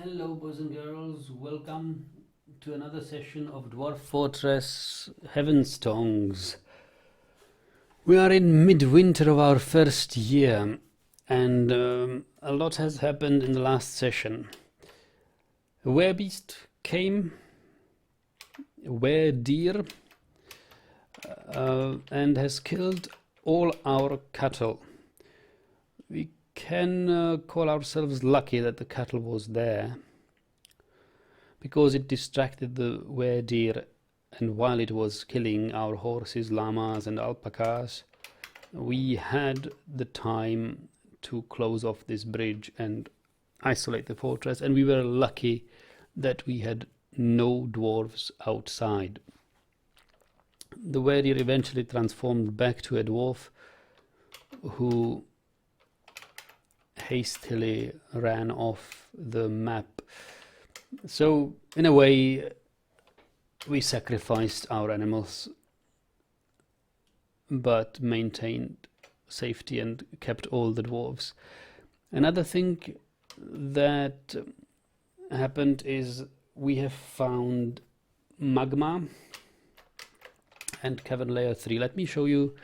Hello boys and girls, welcome to another session of Dwarf Fortress Heavenstongs. We are in midwinter of our first year and a lot has happened in the last session. A werebeast came, a were-deer, and has killed all our cattle. We can call ourselves lucky that the cattle was there, because it distracted the were-deer, and while it was killing our horses, llamas and alpacas, we had the time to close off this bridge and isolate the fortress, and we were lucky that we had no dwarves outside. The were-deer eventually transformed back to a dwarf who hastily ran off the map. So in a way we sacrificed our animals but maintained safety and kept all the dwarves. Another thing that happened is we have found magma and cavern layer 3. Let me show you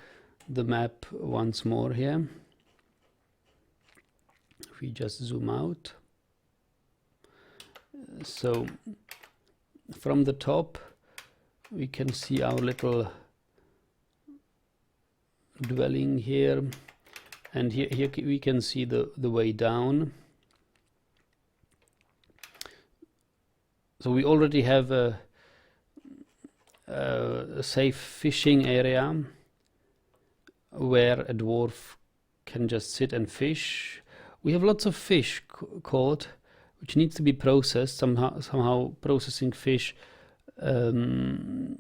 the map once more here. If we just zoom out, so from the top we can see our little dwelling here, and here we can see the way down. So we already have a safe fishing area where a dwarf can just sit and fish. We have lots of fish caught, which needs to be processed somehow. Processing fish, somehow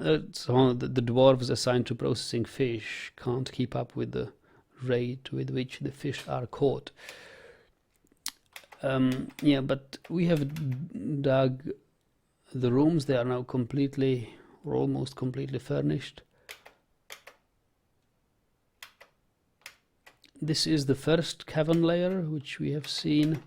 the dwarves assigned to processing fish can't keep up with the rate with which the fish are caught. Yeah, but we have dug the rooms. They are now completely or almost completely furnished. This is the first cavern layer which we have seen.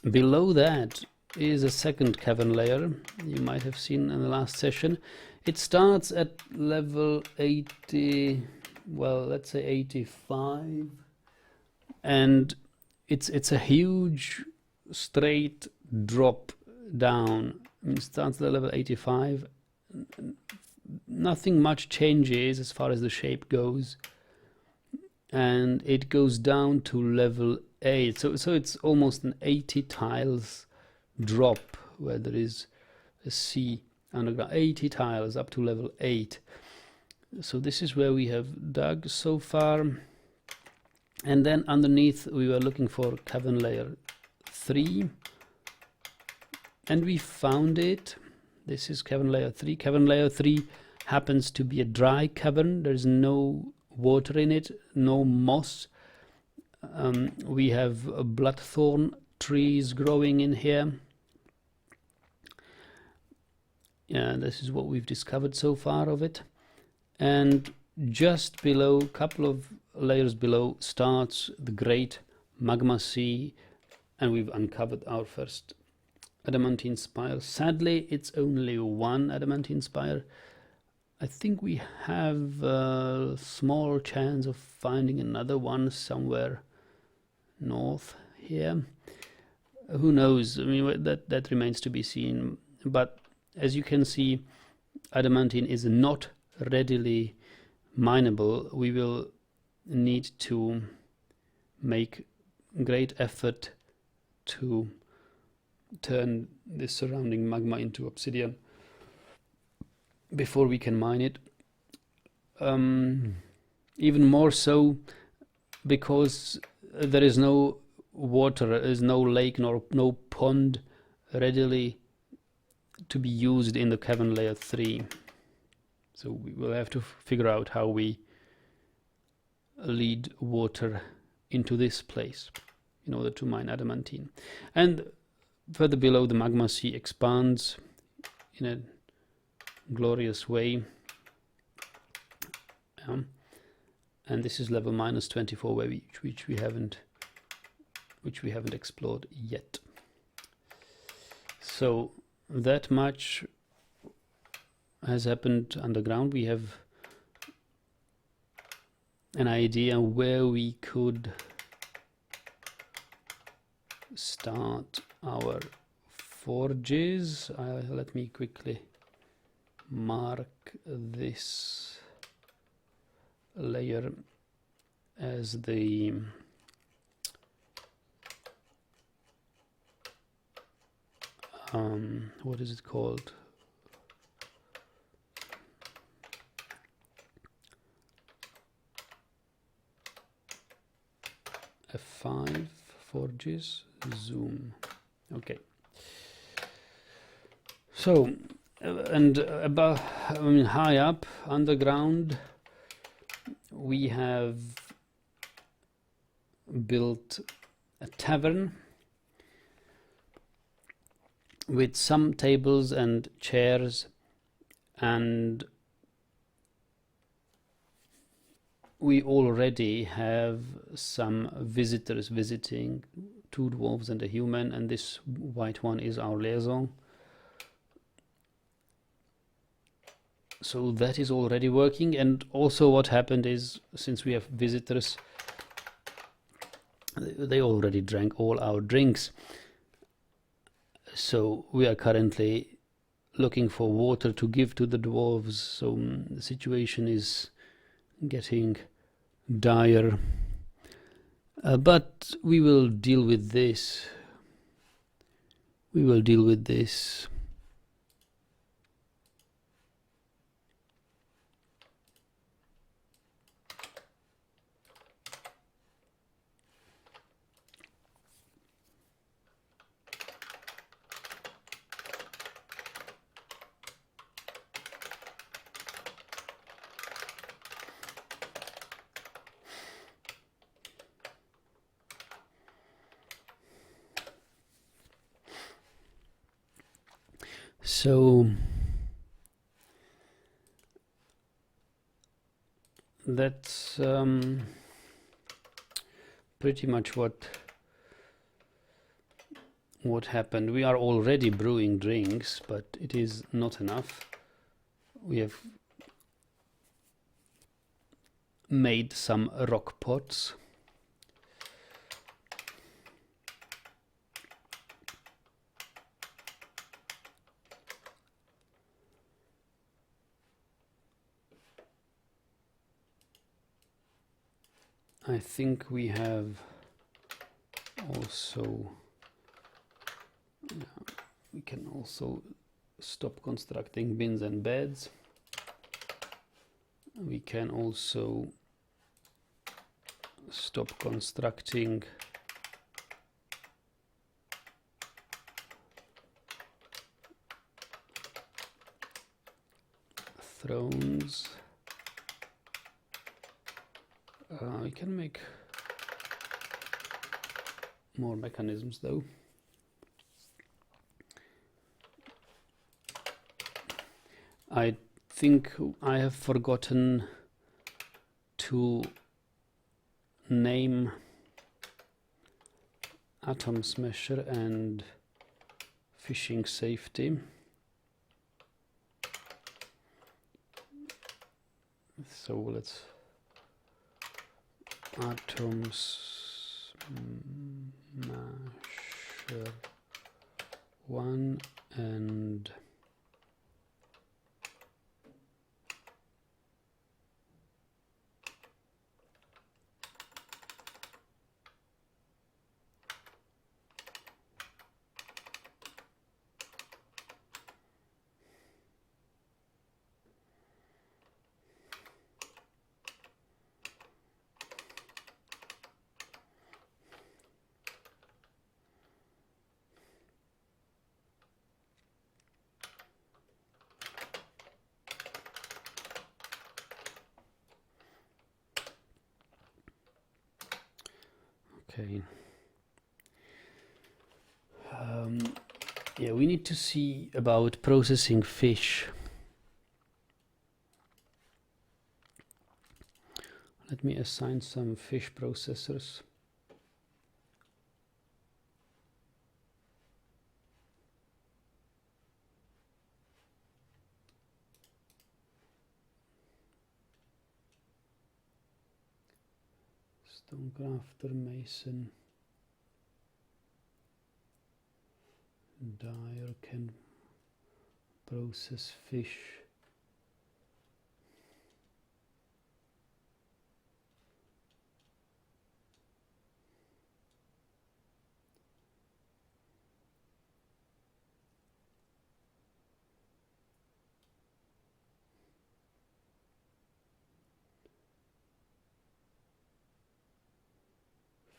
Below that is a second cavern layer you might have seen in the last session. It starts at level 80, well, let's say 85, and it's a huge straight drop down. I mean, it starts at level 85. Nothing much changes as far as the shape goes, and it goes down to level 8. So it's almost an 80 tiles drop where there is a sea underground. 80 tiles up to level 8. So this is where we have dug so far. And then underneath we were looking for cavern layer 3. And we found it. This is cavern layer 3. Cavern layer 3 happens to be a dry cavern. There's no water in it, no moss. We have bloodthorn trees growing in here. Yeah, this is what we've discovered so far of it. And just below, a couple of layers below, starts the great magma sea, and we've uncovered our first adamantine spire. Sadly, it's only one adamantine spire. I think we have a small chance of finding another one somewhere north here. Who knows? I mean, that remains to be seen. But as you can see, adamantine is not readily mineable. We will need to make great effort to turn this surrounding magma into obsidian before we can mine it. Even more so because there is no water, there is no lake nor no pond readily to be used in the cavern layer 3. So we will have to figure out how we lead water into this place in order to mine adamantine. And further below, the magma sea expands in a glorious way. And this is level -24, which we haven't which we haven't explored yet. So that much has happened underground. We have an idea where we could start our forges. Let me quickly mark this layer as the what is it called? F5 forges, zoom. Okay. So, and above, I mean, high up underground, we have built a tavern with some tables and chairs, and we already have some visitors visiting, 2 dwarves and a human, and this white one is our liaison. So that is already working. And also what happened is, since we have visitors, they already drank all our drinks. So we are currently looking for water to give to the dwarves. So the situation is getting dire. But we will deal with this. We will deal with this. So that's pretty much what happened. We are already brewing drinks, but it is not enough. We have made some rock pots. I think we have also, we can also stop constructing bins and beds. We can also stop constructing thrones. We can make more mechanisms though. I think I have forgotten to name Atom Smasher and Fishing Safety. So let's Atom Smasher 1 and okay. Yeah, we need to see about processing fish. Let me assign some fish processors. Stonecrafter, mason, dyer can process fish.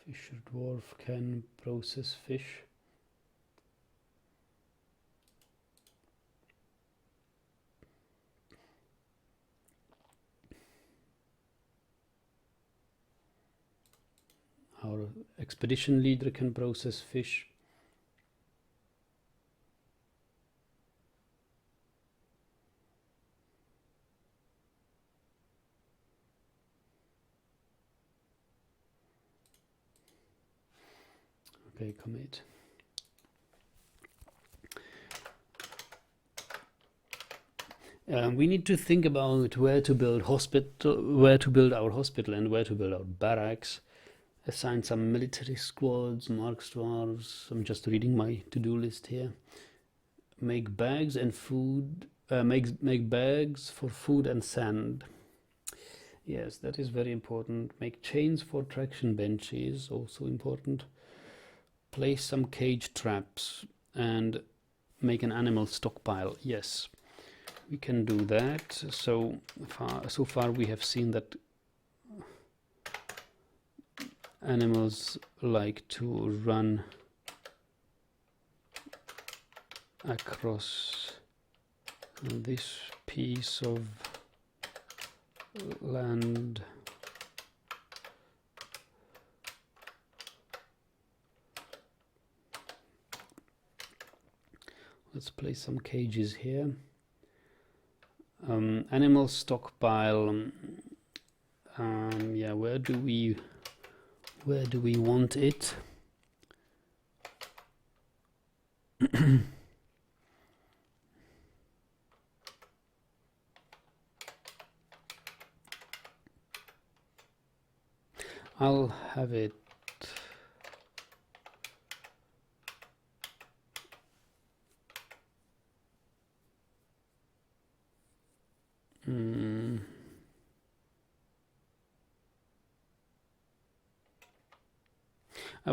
Fisher dwarf can process fish. Our expedition leader can process fish. Okay, commit. We need to think about where to build our hospital and where to build our barracks. Assign some military squads, mark dwarves. I'm just reading my to-do list here. Make bags and food. Make bags for food and sand. Yes, that is very important. Make chains for traction benches, also important. Place some cage traps and make an animal stockpile. Yes, we can do that. So far we have seen that animals like to run across this piece of land. Let's place some cages here. Animal stockpile. Yeah, where do we want it? I'll have it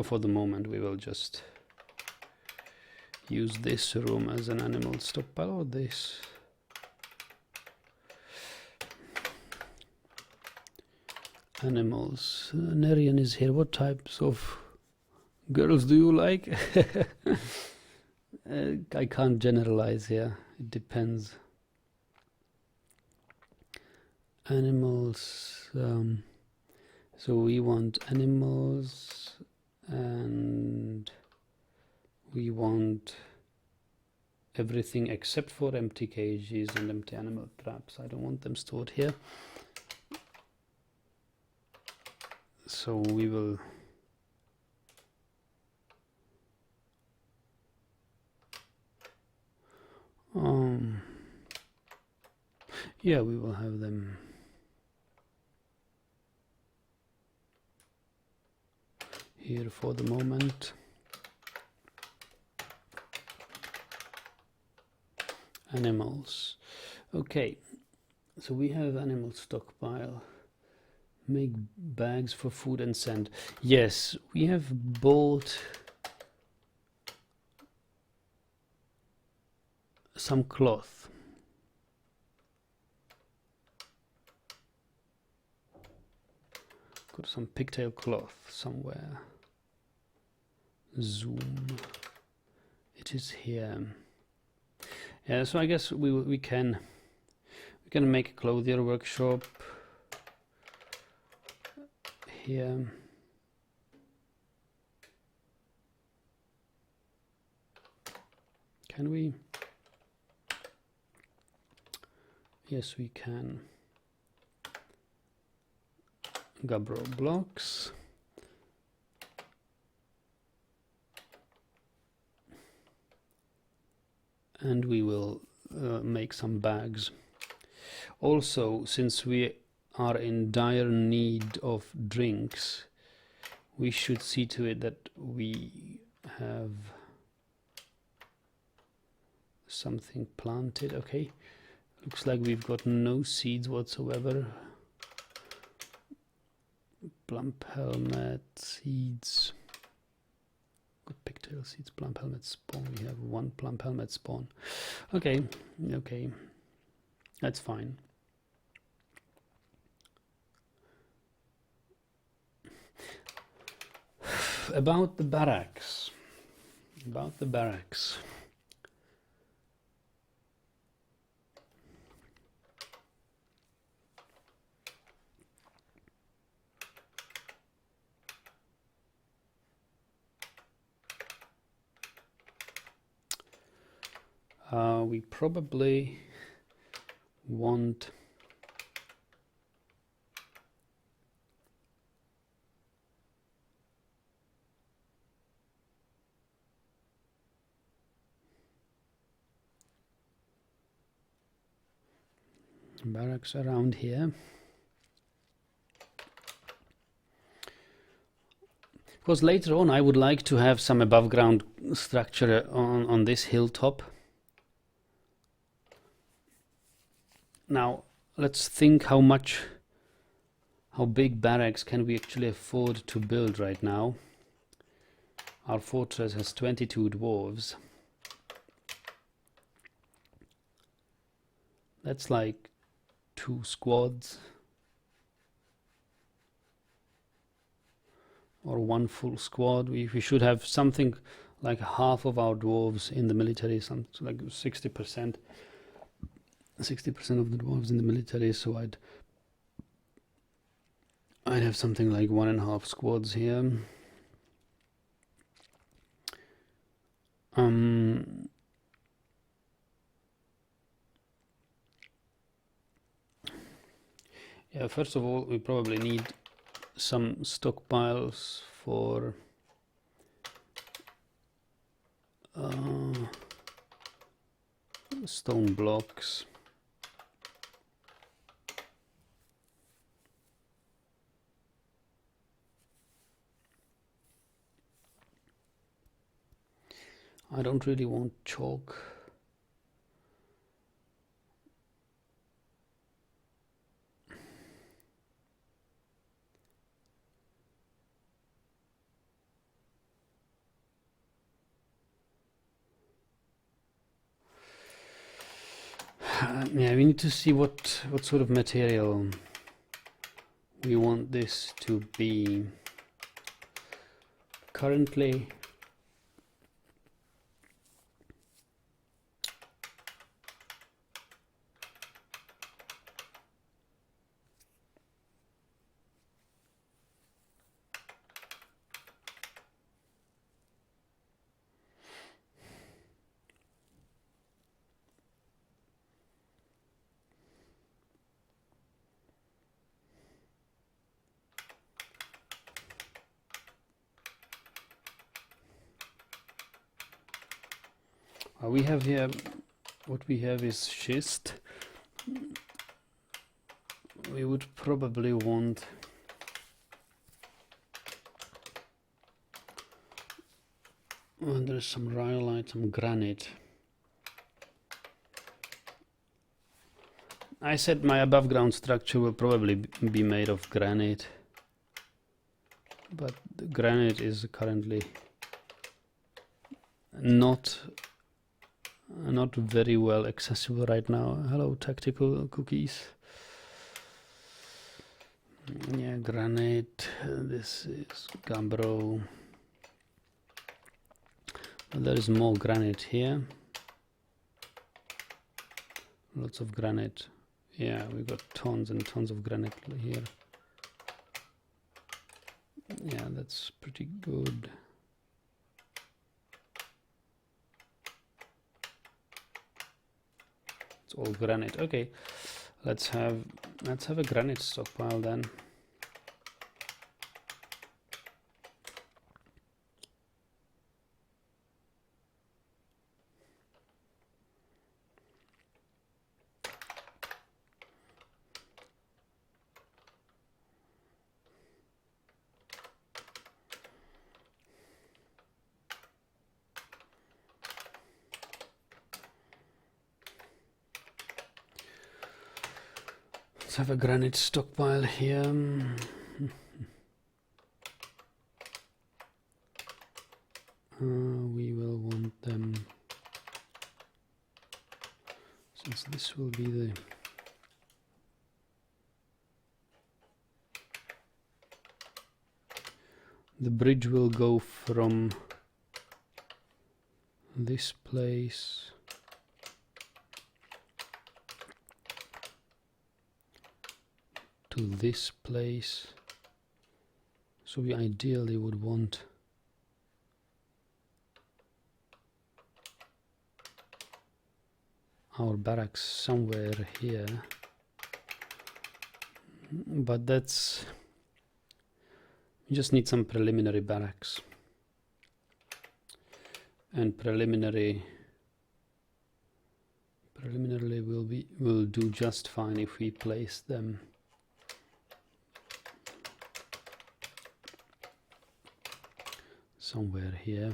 for the moment we will just use this room as an animal stockpile, or this. Animals. Nerian is here. What types of girls do you like? I can't generalize here. It depends. Animals. So we want animals, and we want everything except for empty cages and empty animal traps. I don't want them stored here. So we will yeah, we will have them here for the moment. Animals. Okay, so we have animal stockpile. Make bags for food and sand. Yes, we have bought some cloth. Got some pigtail cloth somewhere. Zoom. It is here. Yeah, so I guess we can make a clothier workshop here. Can we? Yes, we can. Gabbro blocks. And we will make some bags. Also, since we are in dire need of drinks, we should see to it that we have something planted. Okay, looks like we've got no seeds whatsoever. Plump helmet seeds, good pigtail seeds, plump helmet spawn. We have one plump helmet spawn. Okay, okay, that's fine. About the barracks. We probably want barracks around here. Because later on I would like to have some above ground structure on this hilltop. Now let's think how big barracks can we actually afford to build right now. Our fortress has 22 dwarves. That's like 2 squads. Or 1 full squad. We should have something like half of our dwarves in the military, something like 60%. 60% of the dwarves in the military, so I'd have something like 1.5 squads here. Yeah, first of all, we probably need some stockpiles for stone blocks. I don't really want chalk. Yeah, we need to see what sort of material we want this to be. Currently, we have here, what we have is schist. We would probably want there's some rhyolite, some granite. I said my above ground structure will probably be made of granite, but the granite is currently not very well accessible right now. Hello, tactical cookies. Yeah, granite. This is gabbro. There is more granite here. Lots of granite. Yeah, we've got tons and tons of granite here. Yeah, that's pretty good. It's all granite. Okay, let's have a granite stockpile then. Let's have a granite stockpile here. We will want them, since this will be the bridge will go from this place to this place, so we ideally would want our barracks somewhere here, but that's, we just need some preliminary barracks, and preliminarily will do just fine if we place them somewhere here.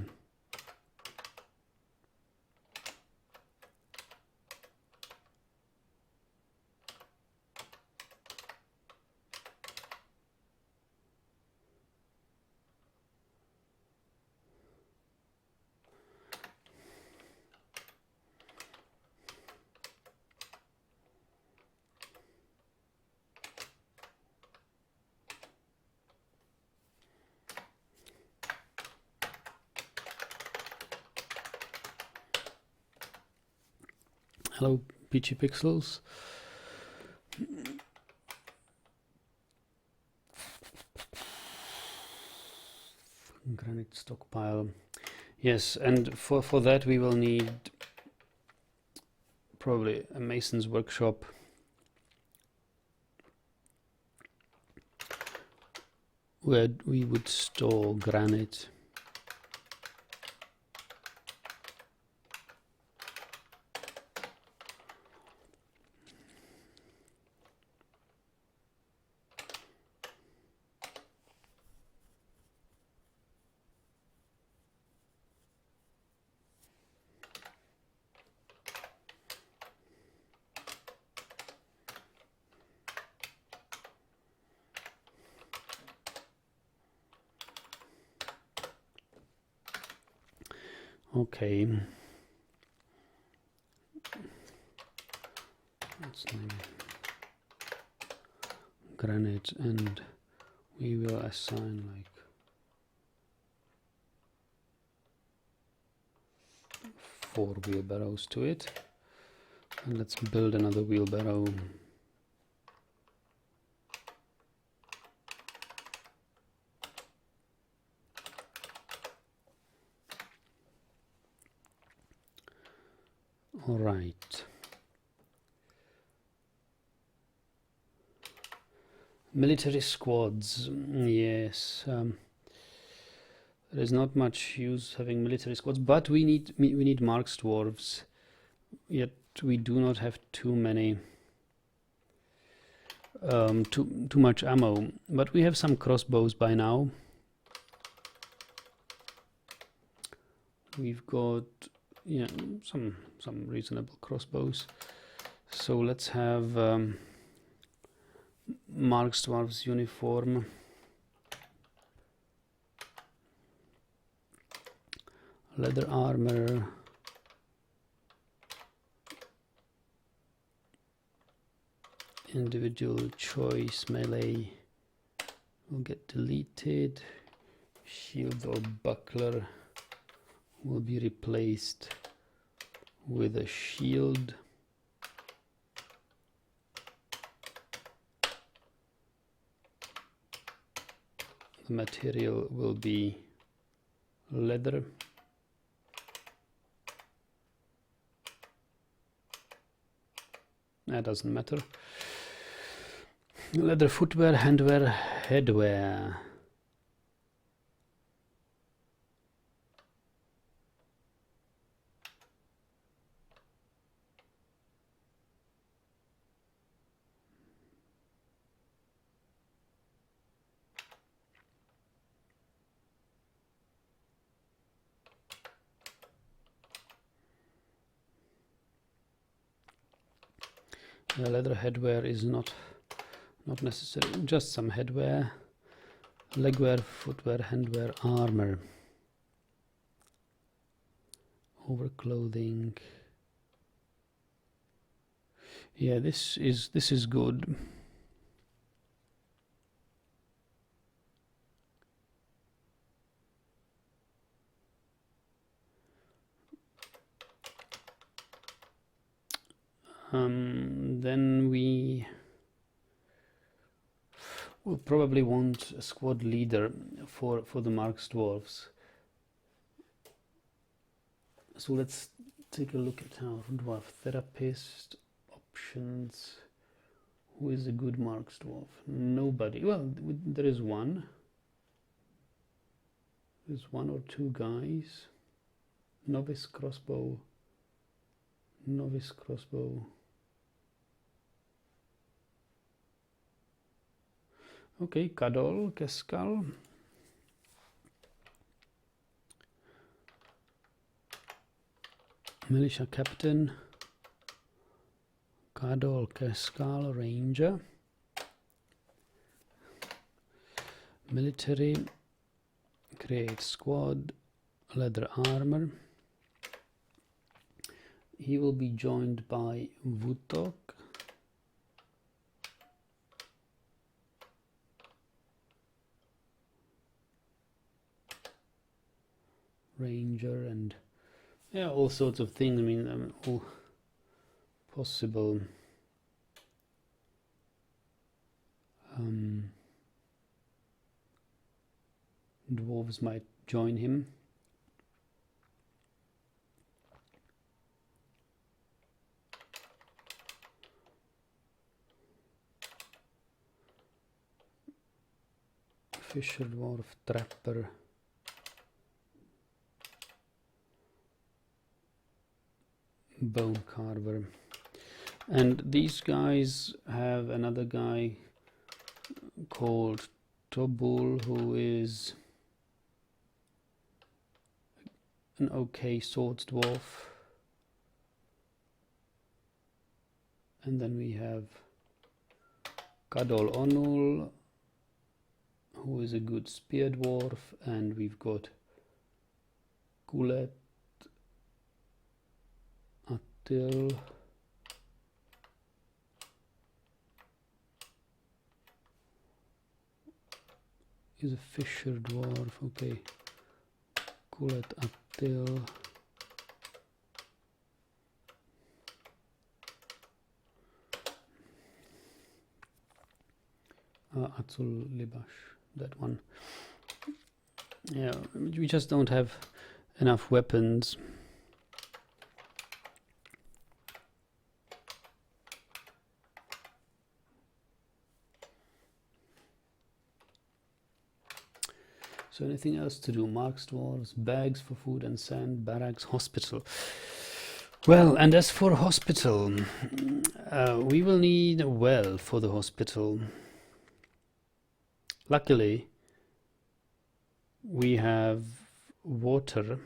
Hello, Peachy Pixels. Granite stockpile. Yes, and for that we will need probably a mason's workshop. Where we would store granite. Okay. Let's name granite, and we will assign like 4 wheelbarrows to it. And let's build another wheelbarrow. All right. Military squads. Yes. There is not much use having military squads, but we need marks dwarves. Yet we do not have too many. Too much ammo, but we have some crossbows by now. We've got some reasonable crossbows. So let's have Marks Dwarf's uniform. Leather armor. Individual choice melee will get deleted. Shield or buckler will be replaced with a shield. The material will be leather. That doesn't matter. Leather footwear, handwear, headwear. The leather headwear is not not necessary, just some headwear, legwear, footwear, handwear, armor, overclothing. Yeah, this is good. Then we will probably want a squad leader for the Marks Dwarves. So let's take a look at our Dwarf therapist options. Who is a good Marks Dwarf? Nobody. Well, there is one. There's one or two guys. Novice crossbow. Novice crossbow. Okay, Kadol, Keskal. Militia captain. Kadol, Keskal, ranger. Military. Create squad. Leather armor. He will be joined by Vutok. Ranger and yeah, all sorts of things. I mean, all possible dwarves might join him. Fisher dwarf, trapper. Bone carver. And these guys have another guy called Tobul, who is an okay swords dwarf. And then we have Kadol Onul, who is a good spear dwarf, and we've got Kulet Atil, is a fisher dwarf. Okay, Kulet Atil. Atul Libash, that one. Yeah, we just don't have enough weapons. So anything else to do? Marks dwarves, bags for food and sand, barracks, hospital. Well, and as for hospital, we will need a well for the hospital. Luckily, we have water.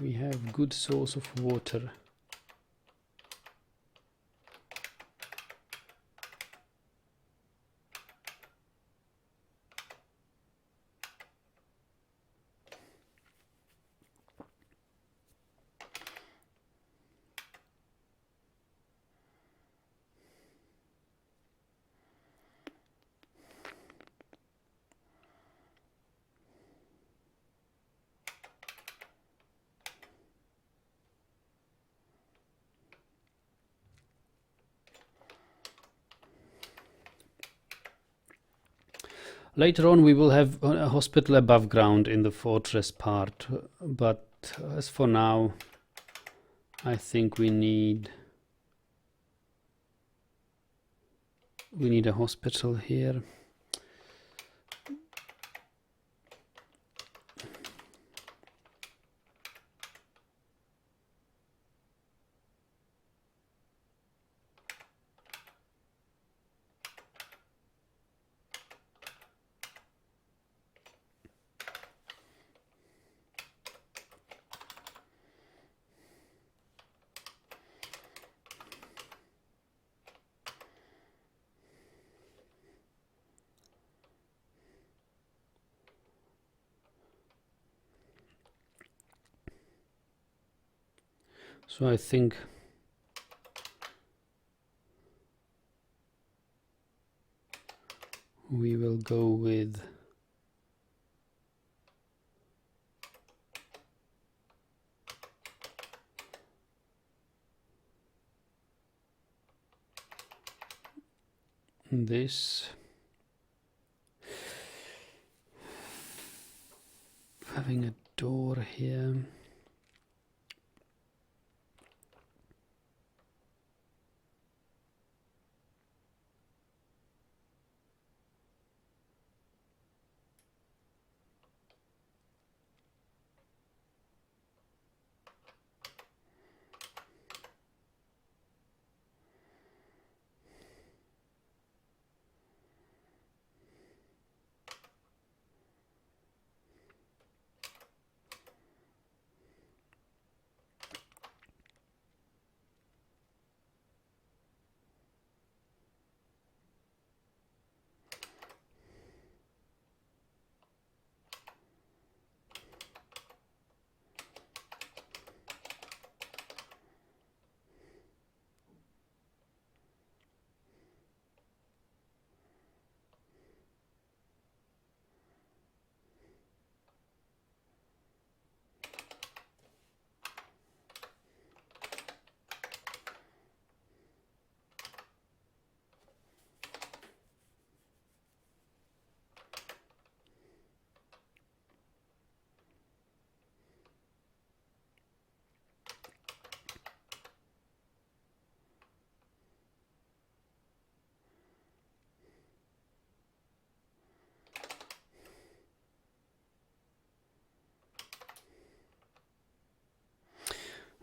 We have good source of water. Later on we will have a hospital above ground in the fortress part, but as for now I think we need a hospital here. So I think we will go with this, having a door here.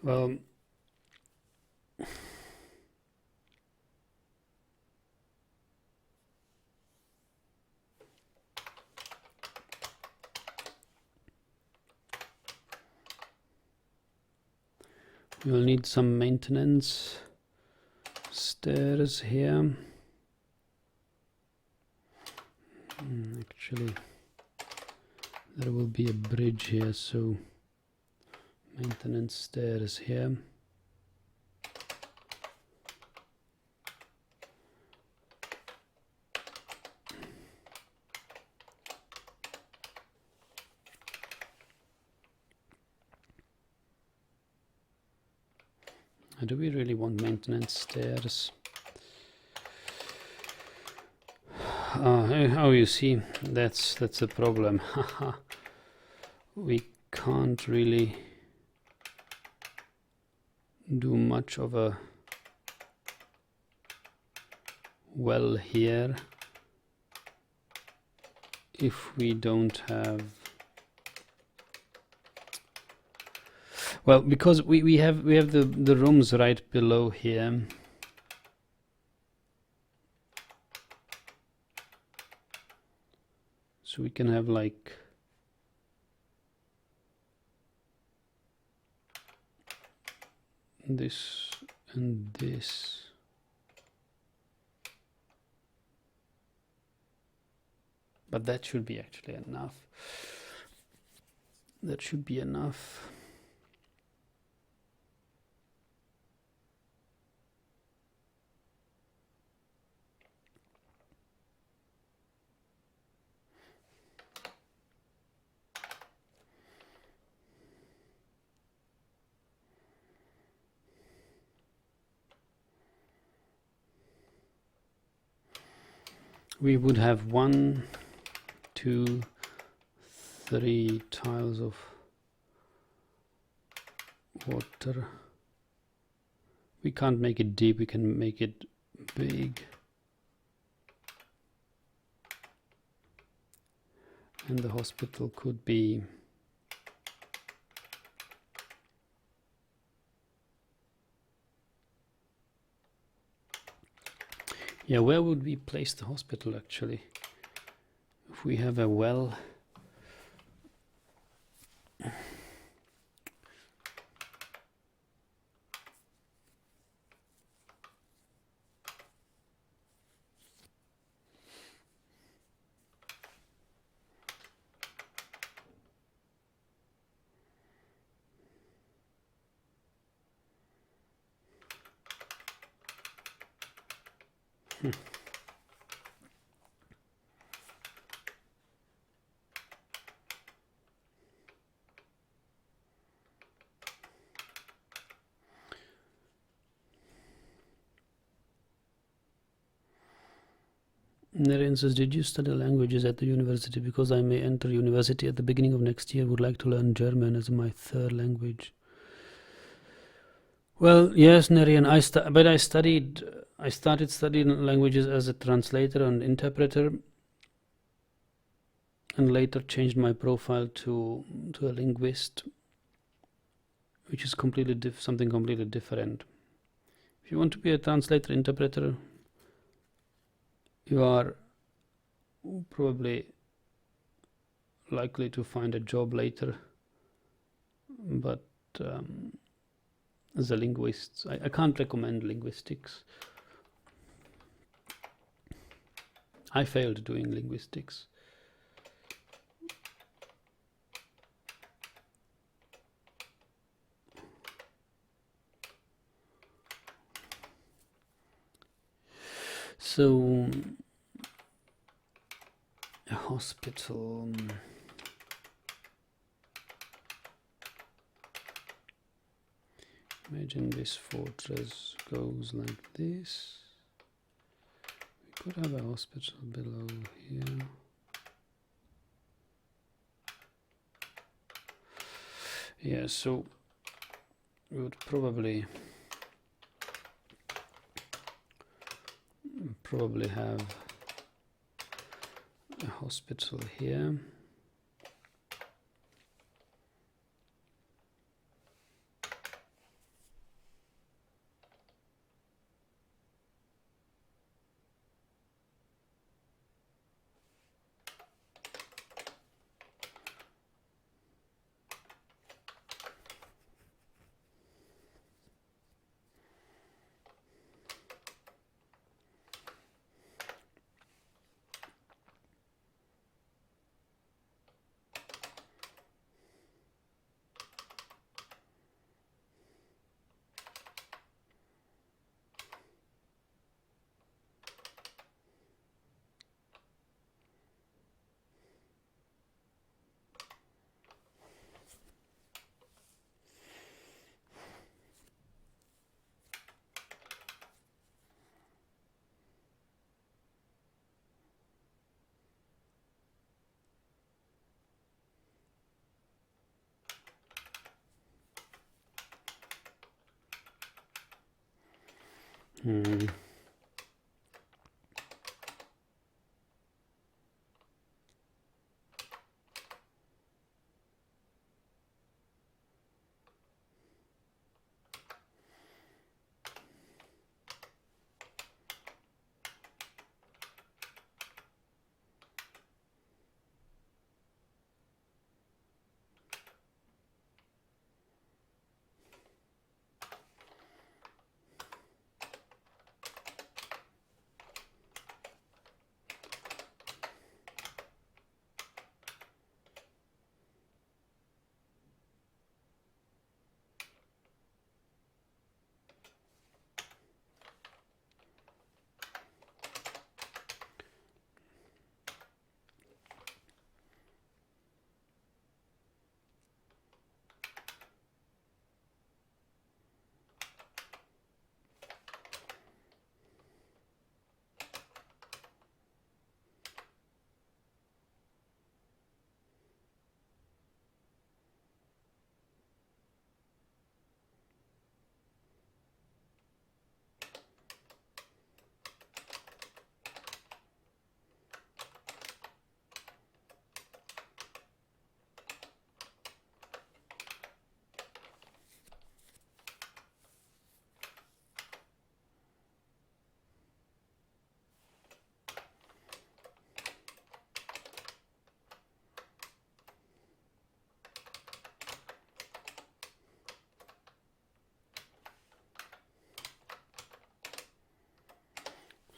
Well, we'll need some maintenance stairs here. Actually, there will be a bridge here, so maintenance stairs here. Do we really want maintenance stairs? Oh, you see, that's a problem. We can't really do much of a well here if we don't have, well, because we have the rooms right below here. So we can have like this and this. But that should be actually enough. That should be enough. We would have 1, 2, 3 tiles of water. We can't make it deep, we can make it big. And the hospital could be yeah, where would we place the hospital actually? If we have a well. Naren says, did you study languages at the university? Because I may enter university at the beginning of next year. Would like to learn German as my third language. Well, yes, Naren, I started studying languages as a translator and interpreter, and later changed my profile to a linguist, which is something completely different. If you want to be a translator interpreter, you are probably likely to find a job later, but as a linguist, I can't recommend linguistics. I failed doing linguistics. So, a hospital. Imagine this fortress goes like this. We could have a hospital below here. Yeah, so we would probably have a hospital here.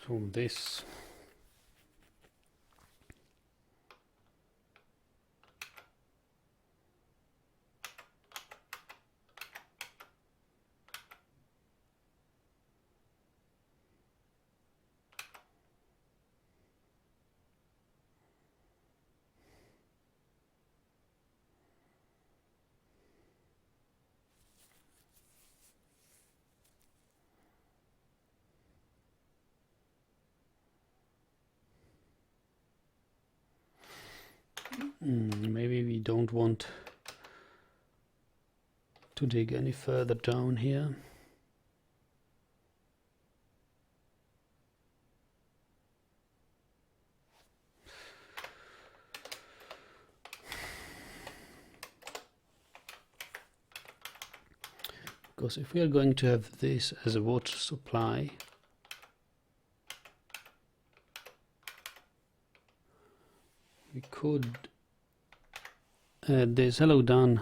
So this don't want to dig any further down here. Because if we are going to have this as a water supply, we could add this. Hello, Dan.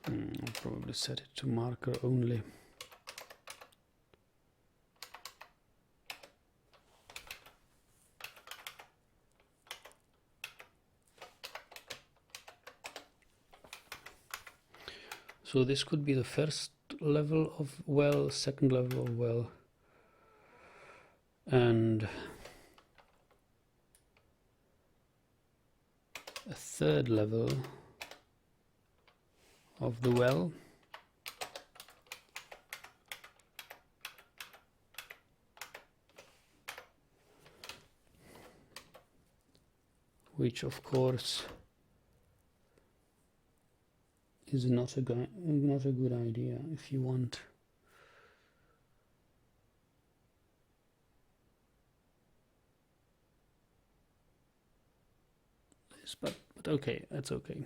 I'll probably set it to marker only. So this could be the first level of well, second level of well, and a third level of the well. Which of course is not a good idea if you want this, but okay, that's okay.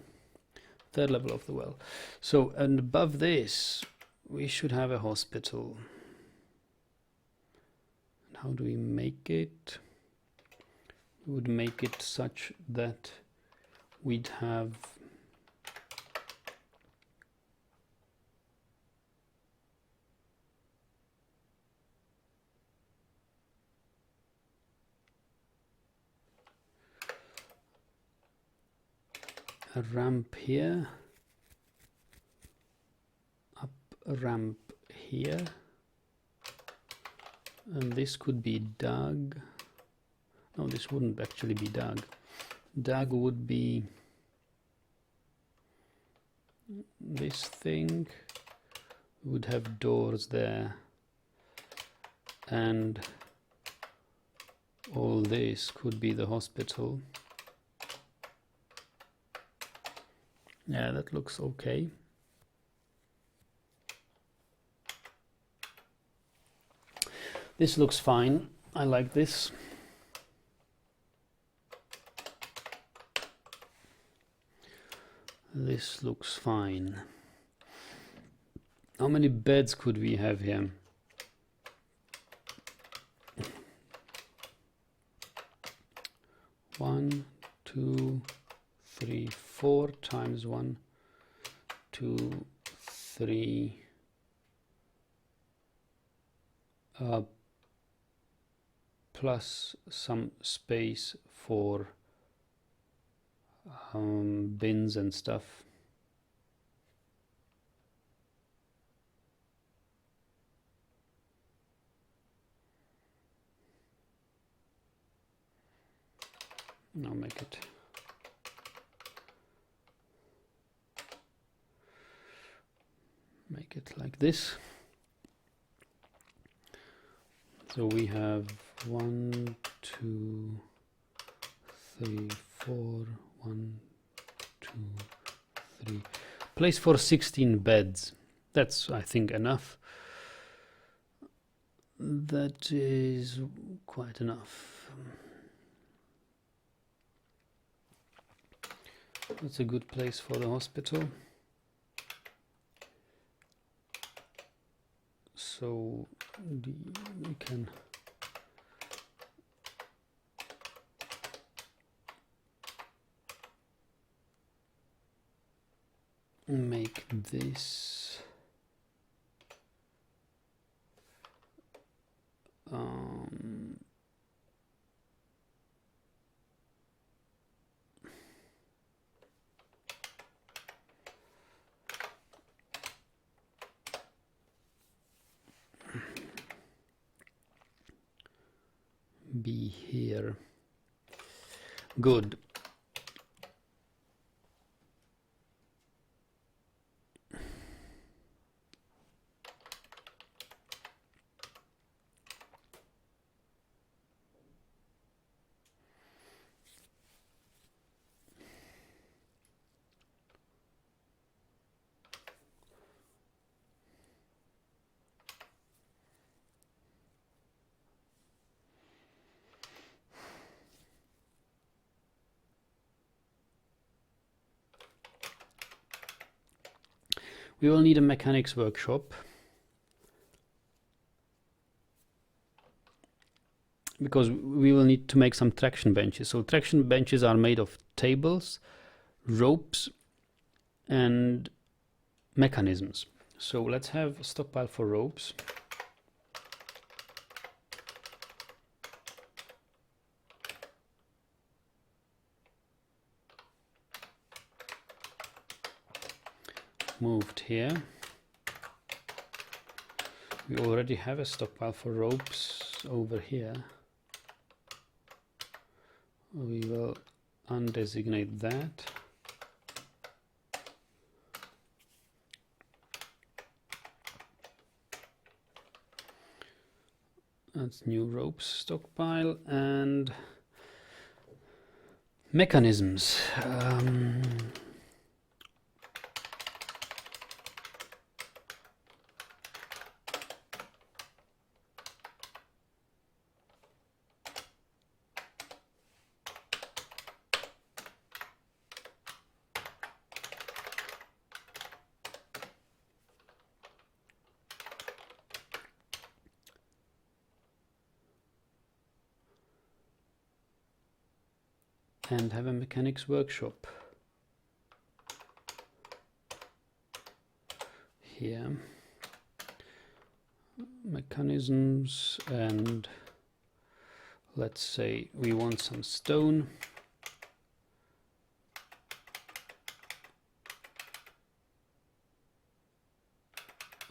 Third level of the well. So, and above this we should have a hospital. And how do we make it? We would make it such that we'd have a ramp here, up a ramp here, and this could be dug. No, this wouldn't actually be dug. Dug would be this thing. We would have doors there, and all this could be the hospital. Yeah, that looks okay. This looks fine. I like this. This looks fine. How many beds could we have here? One, two, 3, 4 times 1, 2, 3, plus some space for bins and stuff. I'll make it like this. So we have 1, 2, 3, 4, 1, 2, 3. Place for 16 beds. That's, I think, enough. That is quite enough. That's a good place for the hospital. So we can make this be here. Good. We will need a mechanics workshop because we will need to make some traction benches. So traction benches are made of tables, ropes and mechanisms. So let's have a stockpile for ropes. Moved here. We already have a stockpile for ropes over here. We will undesignate that. That's new ropes stockpile and mechanisms. And have a mechanics workshop here. Mechanisms, and let's say we want some stone.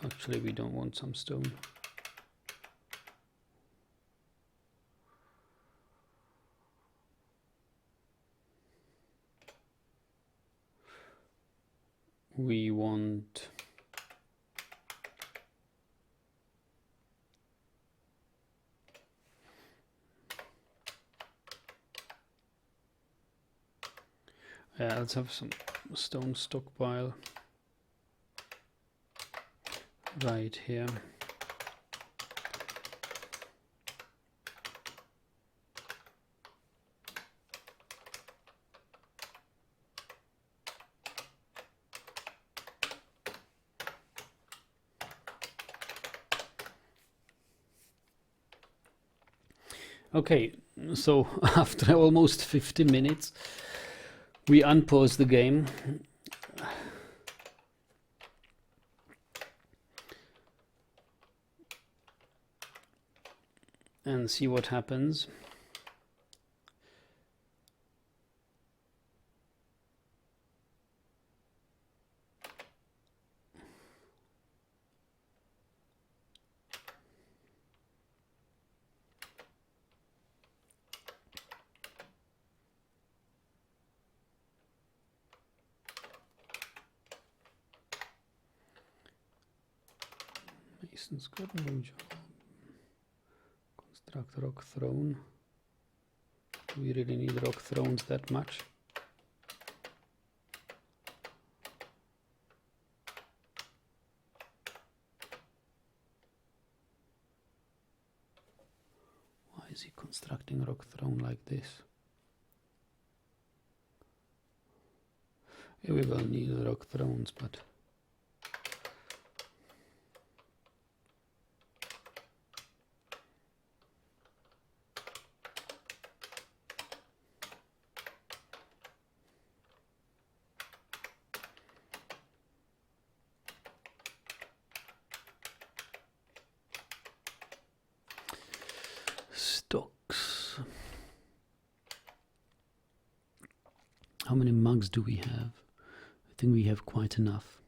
Actually, we don't want some stone. We want let's have some stone stockpile right here. Okay, so after almost 50 minutes, we unpause the game. And see what happens. Mason's got no job. Construct rock throne. Do we really need rock thrones that much? Why is he constructing a rock throne like this? Yeah, we will need rock thrones, but stocks. How many mugs do we have? I think we have quite enough.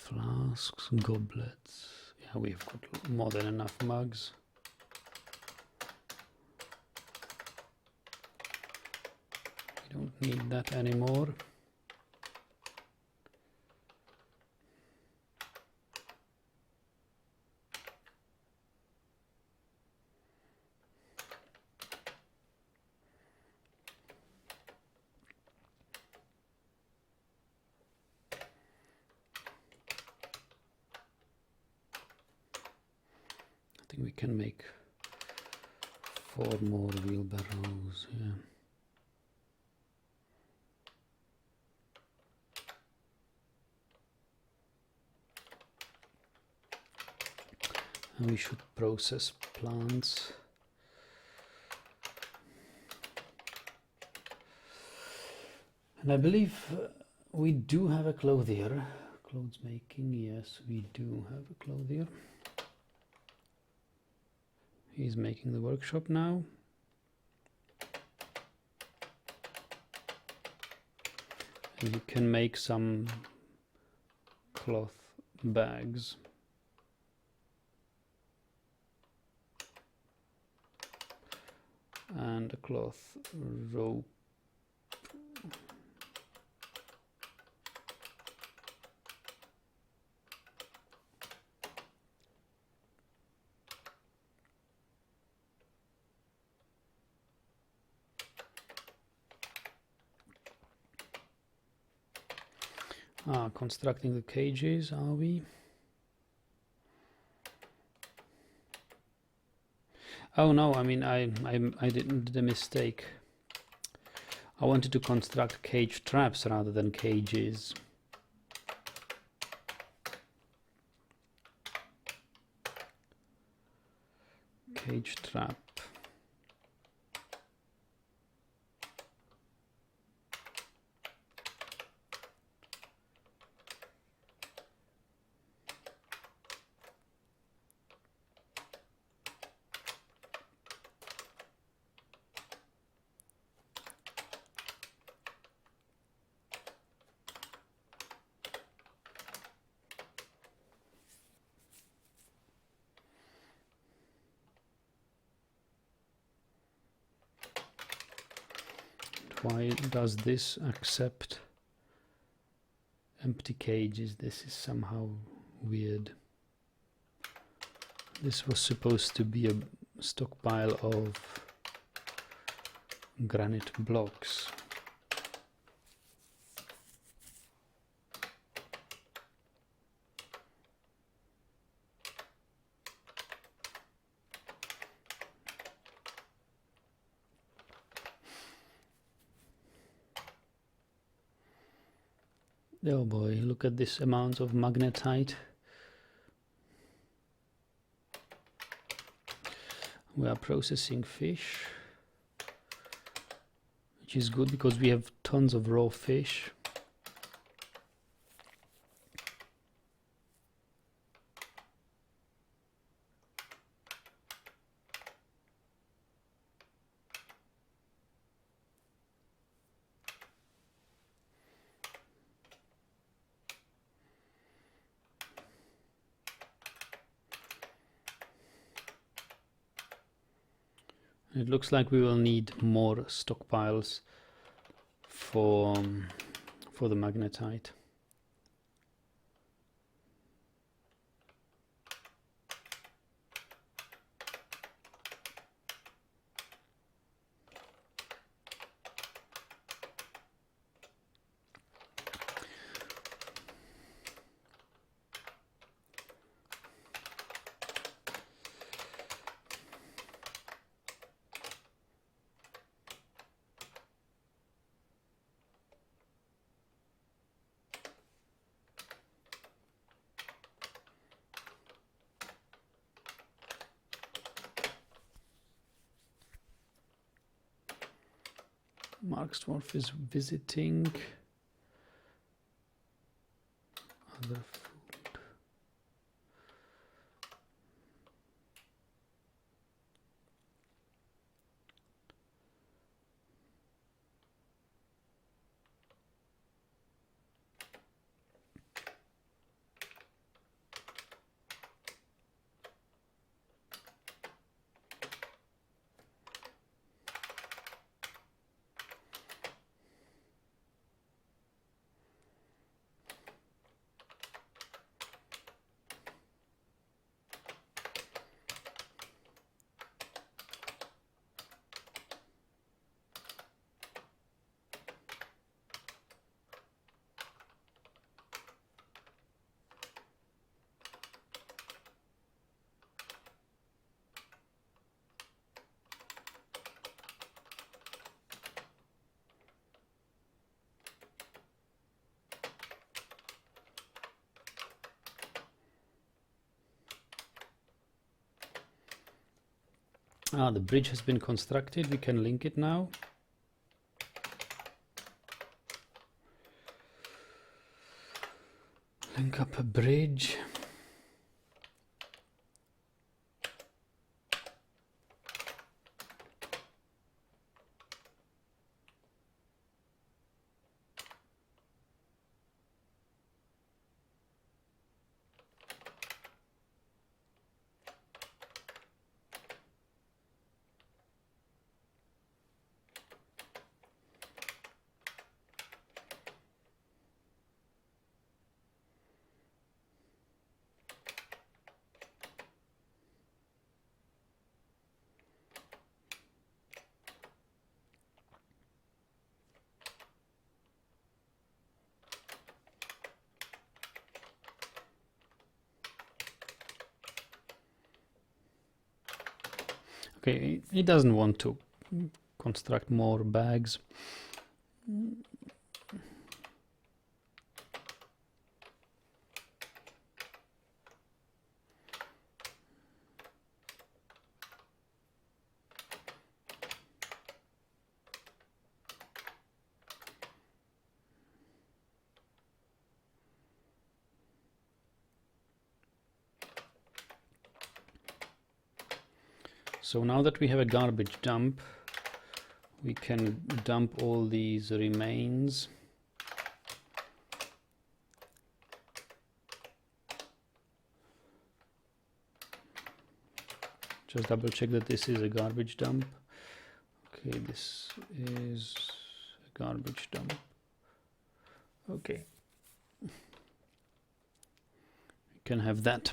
Flasks, goblets. Yeah, we've got more than enough mugs. We don't need that anymore. I think we can make 4 more wheelbarrows, yeah. And we should process plants. And I believe we do have a clothier. Clothes making, yes, we do have a clothier. He's making the workshop now. And you can make some cloth bags. And a cloth rope. Constructing the cages, are we? Oh no, I mean I did a mistake. I wanted to construct cage traps rather than cages. Cage trap. Why does this accept empty cages? This is somehow weird. This was supposed to be a stockpile of granite blocks. Oh boy, look at this amount of magnetite. We are processing fish, which is good because we have tons of raw fish. It looks like we will need more stockpiles for the magnetite. Dwarf is visiting. Other food. The bridge has been constructed. We can link it now. Link up a bridge. Okay, it doesn't want to construct more bags. So now that we have a garbage dump, we can dump all these remains. Just double check that this is a garbage dump. Okay, this is a garbage dump. Okay. We can have that.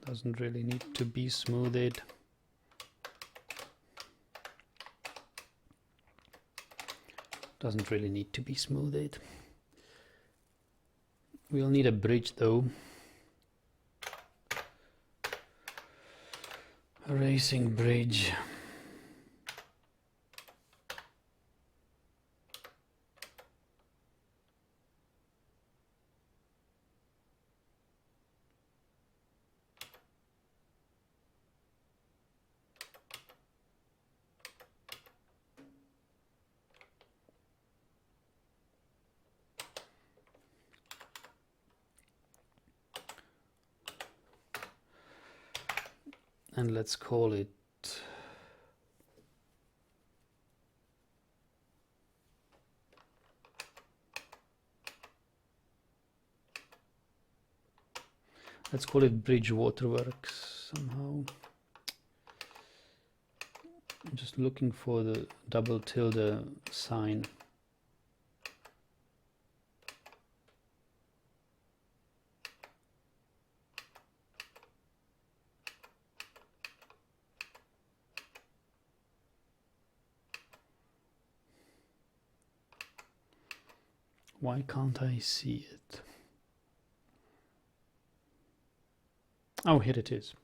Doesn't really need to be smoothed. Doesn't really need to be smoothed. We'll need a bridge though. A racing bridge. And let's call it Bridge Waterworks somehow. I'm just looking for the double tilde sign. Why can't I see it? Oh, here it is.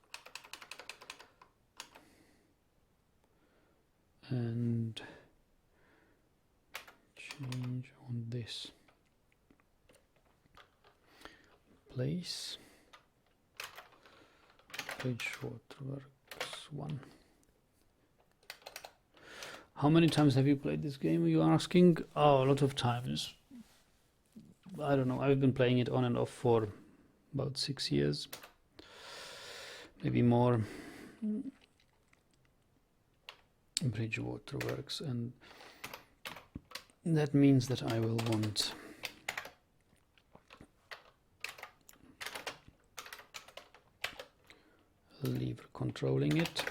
And change on this place. Bridgewaterworks 1. How many times have you played this game, you are asking? Oh, a lot of times. I don't know, I've been playing it on and off for about 6 years, maybe more. Bridgewaterworks, and that means that I will want a lever controlling it.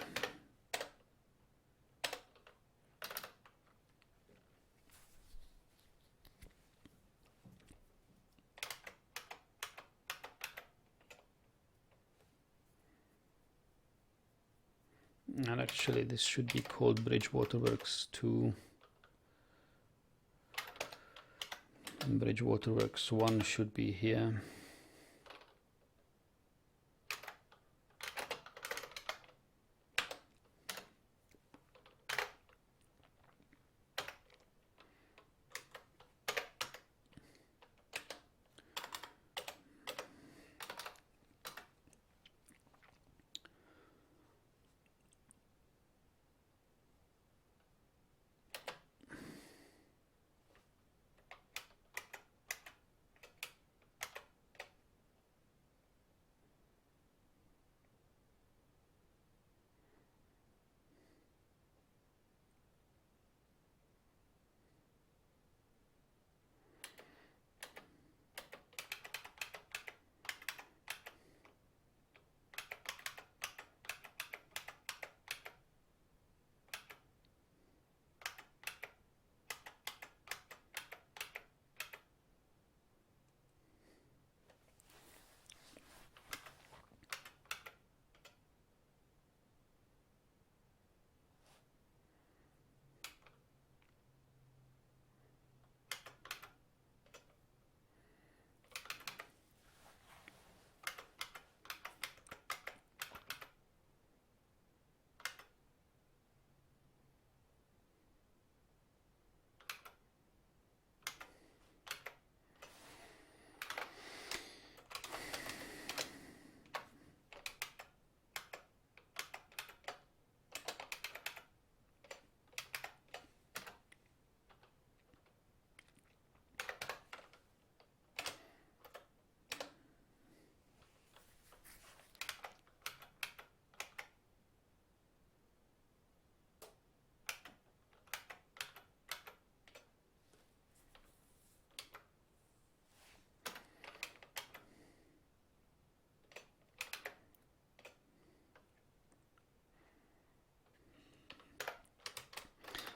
And actually this should be called Bridgewaterworks 2. And Bridgewaterworks 1 should be here.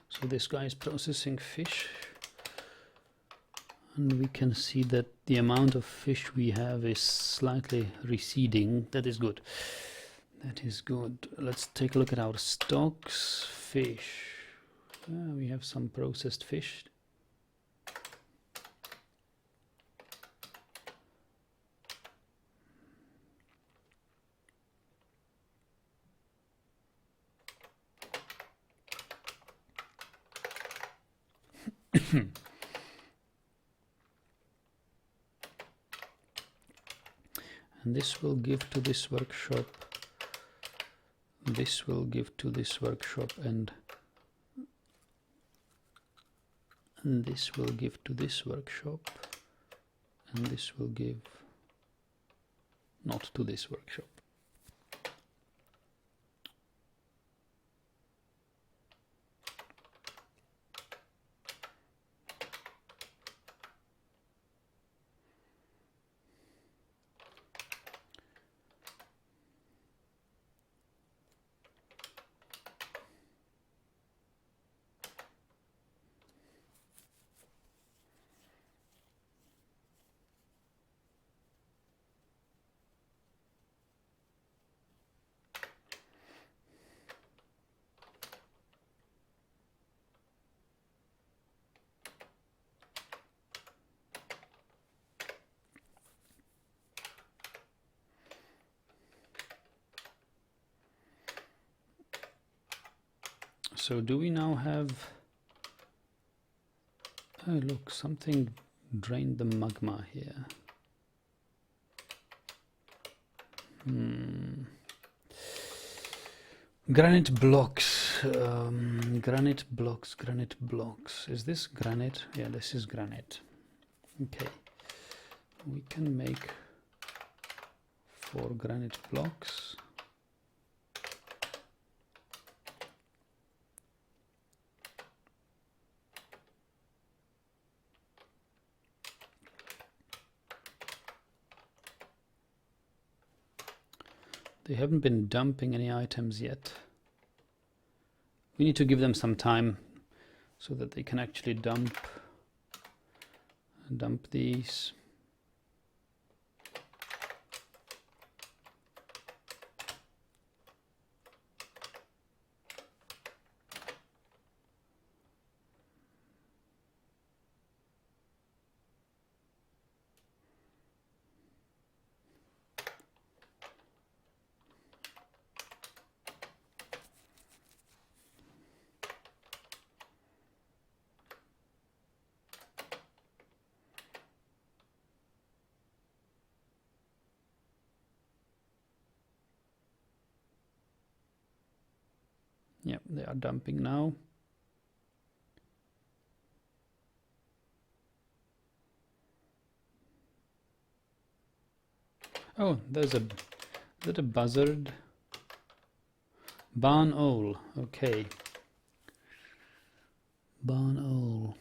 So this guy is processing fish, and we can see that the amount of fish we have is slightly receding. That is good. That is good. Let's take a look at our stocks. Fish. We have some processed fish. And this will give to this workshop, this will give to this workshop, and this will give to this workshop, and this will give not to this workshop. So do we now have... Oh look, something drained the magma here. Granite blocks, granite blocks. Is this granite? Yeah, this is granite. Okay, we can make 4 granite blocks. They haven't been dumping any items yet. We need to give them some time so that they can actually dump these. Yep, they are dumping now. Oh, there's a... Is that a buzzard? Barn owl, okay. Barn owl.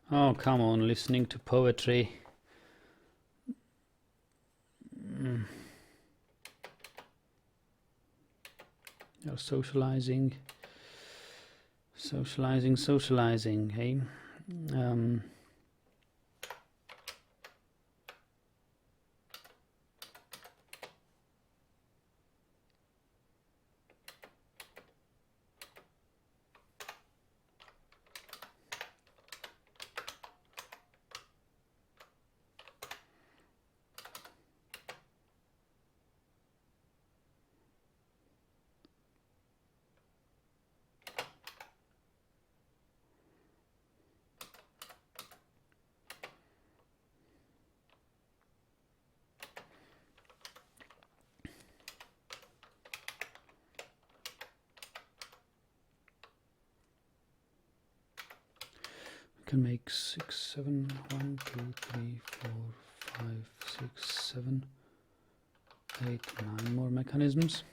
Oh, come on, listening to poetry. You're socializing, hey? Can make 6, 7, 1, 2, 3, 4, 5, 6, 7, 8, 9 more mechanisms.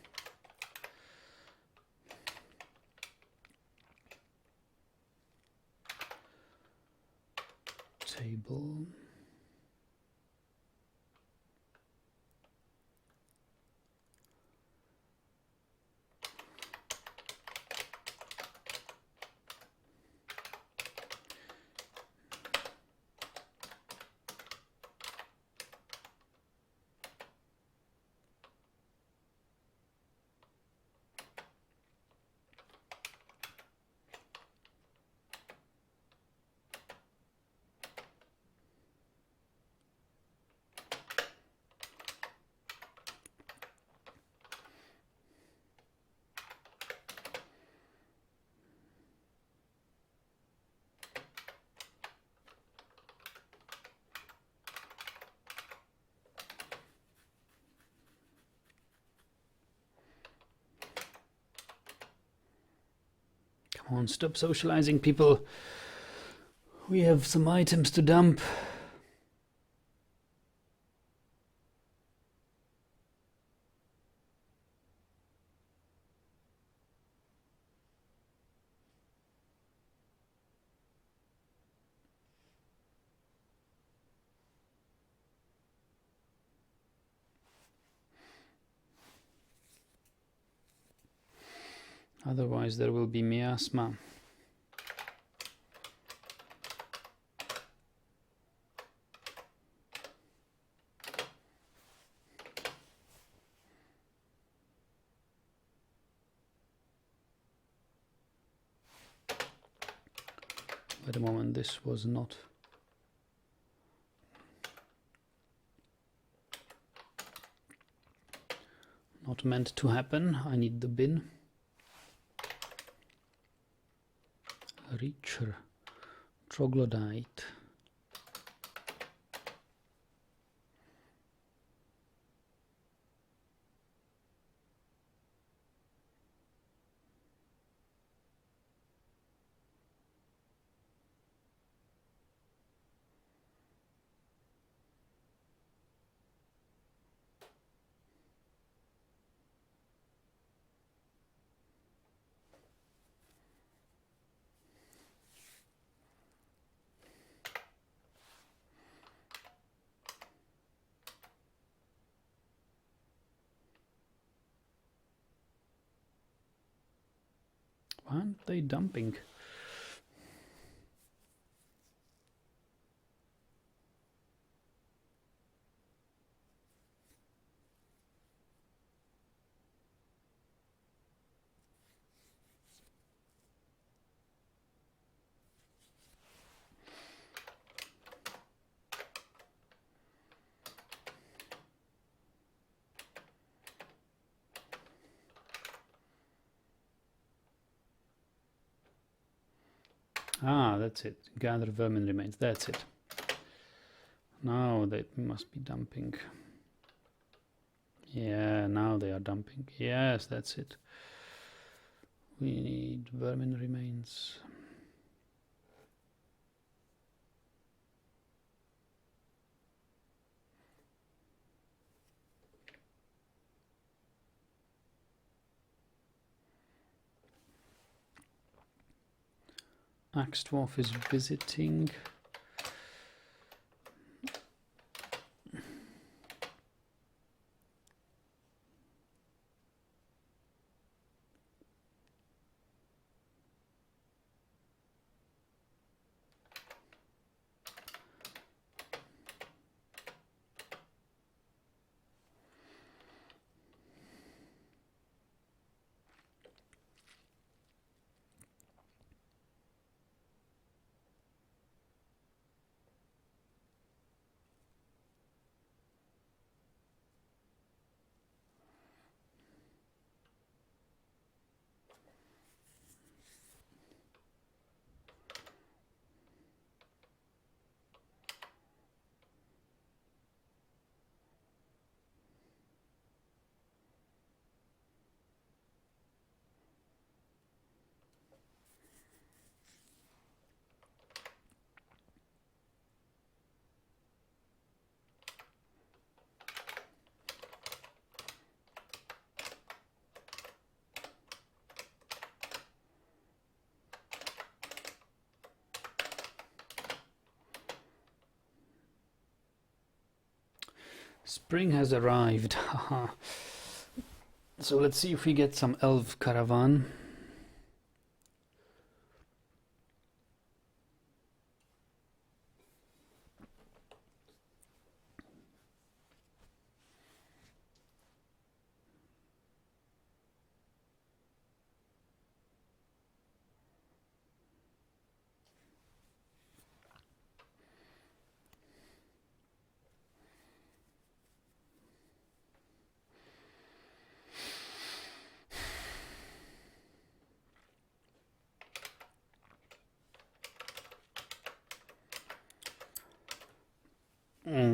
Table. on, stop socializing, people. We have some items to dump. Otherwise there will be miasma. Wait a moment, this was not meant to happen. I need the bin. Richer troglodyte. Why aren't they dumping? Ah, that's it. Gather vermin remains. That's it. Now they must be dumping. Yeah, now they are dumping. Yes, that's it. We need vermin remains. Axe Dwarf is visiting. Spring has arrived. So let's see if we get some elf caravan.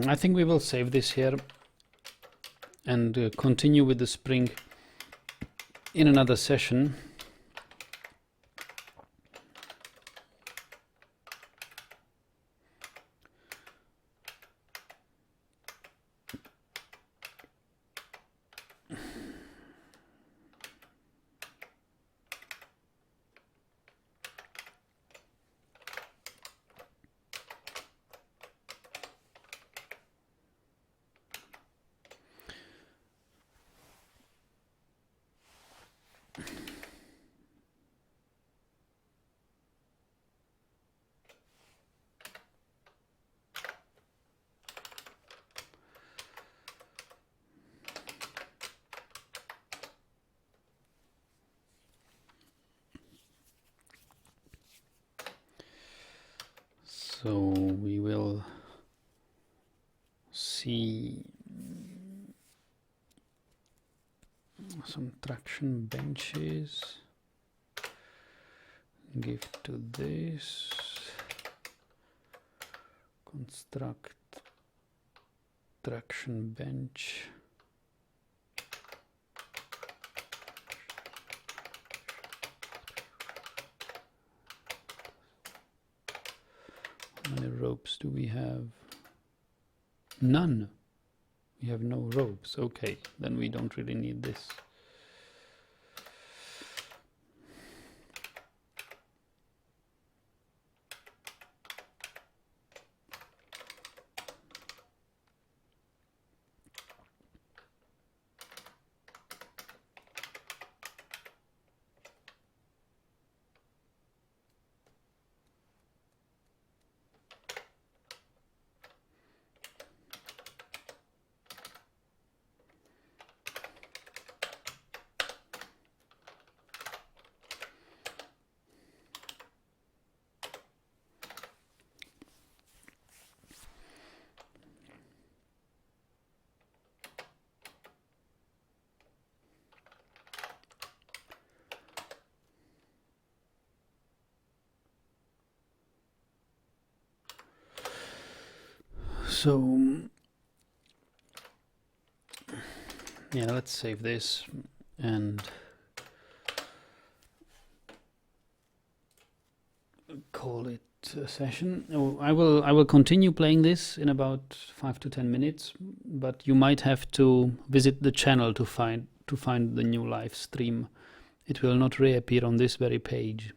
I think we will save this here and continue with the spring in another session. So we will see some traction benches. Give to this. Construct traction bench. How many ropes do we have? None. We have no ropes. Okay, then we don't really need this. So yeah, let's save this and call it a session. Oh, I will continue playing this in about 5 to 10 minutes, but you might have to visit the channel to find the new live stream. It will not reappear on this very page.